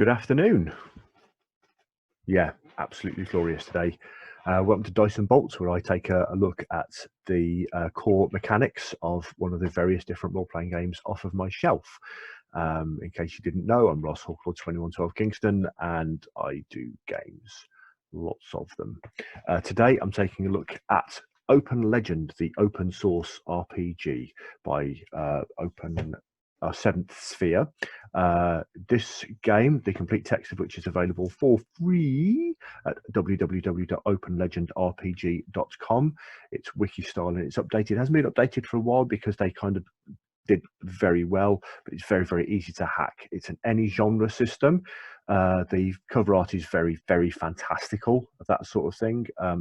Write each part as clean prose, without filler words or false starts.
Good afternoon. Yeah, absolutely glorious today. Welcome to Dice and Bolts, where I take a look at the core mechanics of one of the various different role-playing games off of my shelf. In case you didn't know, I'm Ross Hawklord 2112 Kingston, and I do games, lots of them. Today, I'm taking a look at Open Legend, the open source RPG by Seventh Sphere. This game, the complete text of which is available for free at www.openlegendrpg.com. It's wiki style and it's updated. It hasn't been updated for a while because they kind of did very well, but it's very, very easy to hack. It's an any genre system. The cover art is very, very fantastical, that sort of thing. I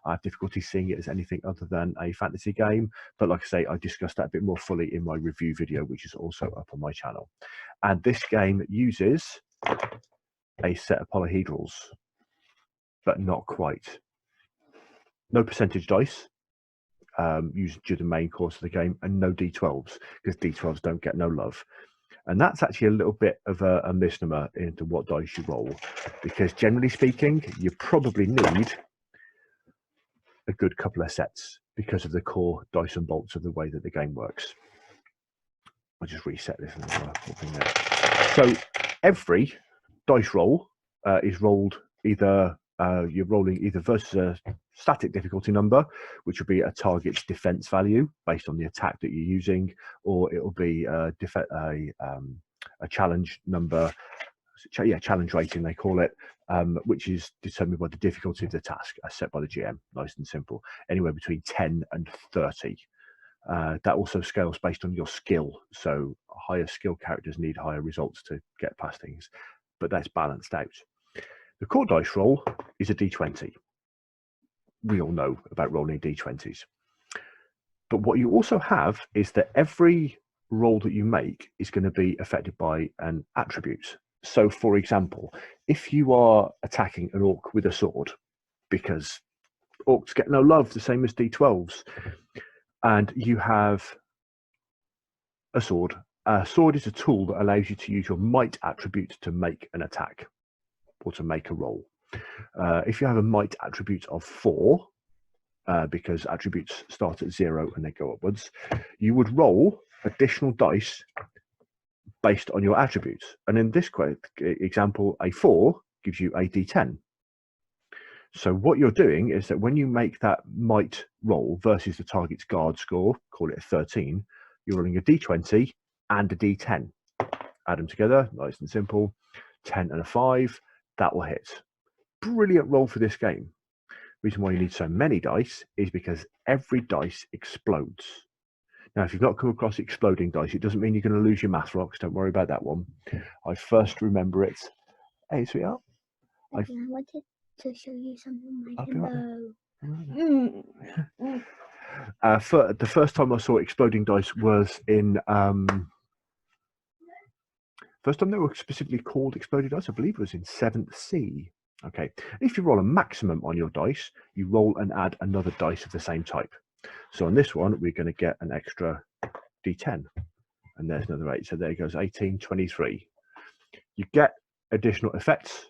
have difficulty seeing it as anything other than a fantasy game, but like I say, I discussed that a bit more fully in my review video, which is also up on my channel. And this game uses a set of polyhedrals, but not quite. No percentage dice, used during the main course of the game, and no D12s, because D12s don't get no love. And that's actually a little bit of a misnomer into what dice you roll, because generally speaking, you probably need a good couple of sets because of the core dice and bolts of the way that the game works. I'll just reset this. So every dice roll is rolled either, you're rolling either versus a static difficulty number, which will be a target's defense value based on the attack that you're using, or it will be a challenge number, challenge rating they call it, which is determined by the difficulty of the task as set by the GM. Nice and simple, anywhere between 10 and 30. That also scales based on your skill, so higher skill characters need higher results to get past things, but that's balanced out. The core dice roll is a d20. We all know about rolling d20s. But what you also have is that every roll that you make is going to be affected by an attribute. So, for example, if you are attacking an orc with a sword, because orcs get no love, the same as d12s, and you have a sword. A sword is a tool that allows you to use your might attribute to make an attack or to make a roll. If you have a might attribute of 4, because attributes start at 0 and they go upwards, you would roll additional dice based on your attributes. And in this example, a 4 gives you a d10. So what you're doing is that when you make that might roll versus the target's guard score, call it a 13, you're rolling a d20 and a d10. Add them together, nice and simple. 10 and a 5, that will hit. Brilliant roll for this game. Reason why you need so many dice is because every dice explodes. Now, if you've not come across exploding dice, it doesn't mean you're going to lose your math rocks. Don't worry about that one. I first remember it. Hey, sweetheart. I wanted to show you something. The first time I saw exploding dice was in first time they were specifically called exploding dice, I believe it was in 7th C. Okay, if you roll a maximum on your dice, you roll and add another dice of the same type. So on this one, we're going to get an extra d10, and there's another 8. So there goes 18, 23. You get additional effects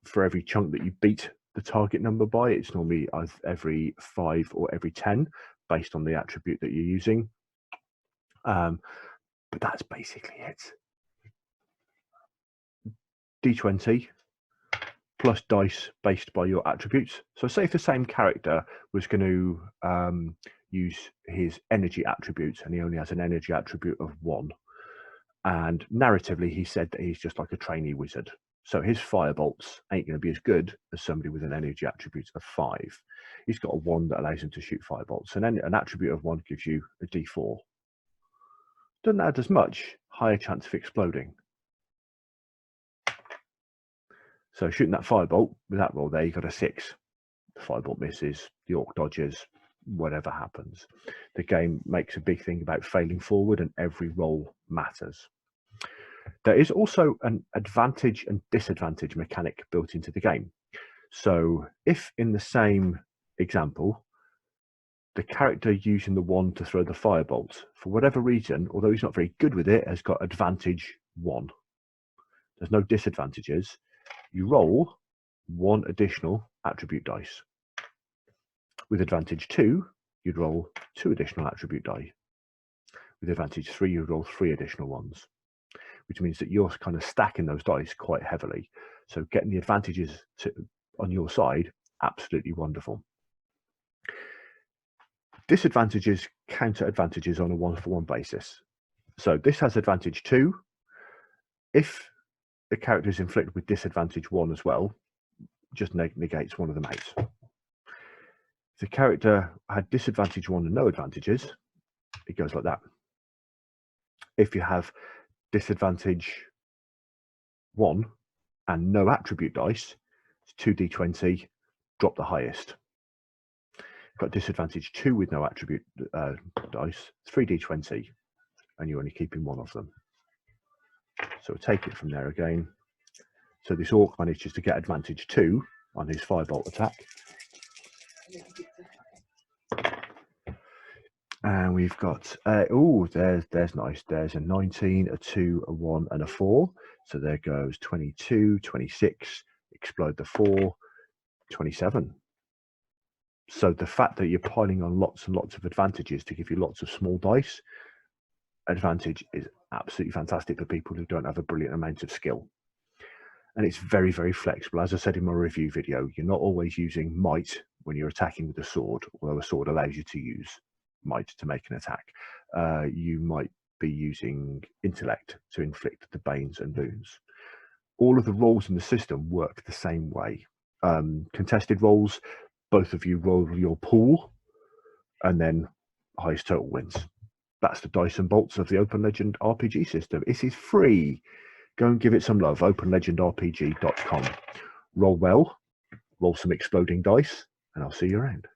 for every chunk that you beat the target number by. It's normally every 5 or every 10 based on the attribute that you're using. But that's basically it. D20 plus dice based by your attributes. So say if the same character was going to use his energy attributes and he only has an energy attribute of 1, and narratively he said that he's just like a trainee wizard, so his firebolts ain't going to be as good as somebody with an energy attribute of 5. He's got a 1 that allows him to shoot firebolts, and then an attribute of 1 gives you a d4. Doesn't add as much, higher chance of exploding. So shooting that firebolt with that roll there, you got a 6. The firebolt misses, the orc dodges, whatever happens. The game makes a big thing about failing forward, and every roll matters. There is also an advantage and disadvantage mechanic built into the game. So if in the same example, the character using the 1 to throw the firebolt, for whatever reason, although he's not very good with it, has got advantage 1. there's no disadvantages, you roll 1 additional attribute dice. With advantage 2, you'd roll 2 additional attribute die. With advantage 3, you'd roll 3 additional ones, which means that you're kind of stacking those dice quite heavily. So getting the advantages on your side, absolutely wonderful. Disadvantages counter advantages on a 1-for-1 basis. So this has advantage 2. If the character is inflicted with disadvantage 1 as well, just negates one of the mates. If the character had disadvantage 1 and no advantages, it goes like that. If you have disadvantage 1 and no attribute dice, it's 2d20, drop the highest. Got disadvantage 2 with no attribute dice, 3d20, and you're only keeping 1 of them. So we'll take it from there again. So this orc manages to get advantage 2 on his firebolt attack. And we've got, oh, there's nice. There's a 19, a 2, a 1, and a 4. So there goes 22, 26, explode the 4, 27. So the fact that you're piling on lots and lots of advantages to give you lots of small dice advantage is absolutely fantastic for people who don't have a brilliant amount of skill. And it's very, very flexible. As I said in my review video, you're not always using might when you're attacking with a sword, although a sword allows you to use might to make an attack. You might be using intellect to inflict the banes and wounds. All of the rolls in the system work the same way. Contested rolls, both of you roll your pool, and then highest total wins. That's the dice and bolts of the Open Legend RPG system. It is free. Go and give it some love. OpenLegendRPG.com. Roll well, roll some exploding dice, and I'll see you around.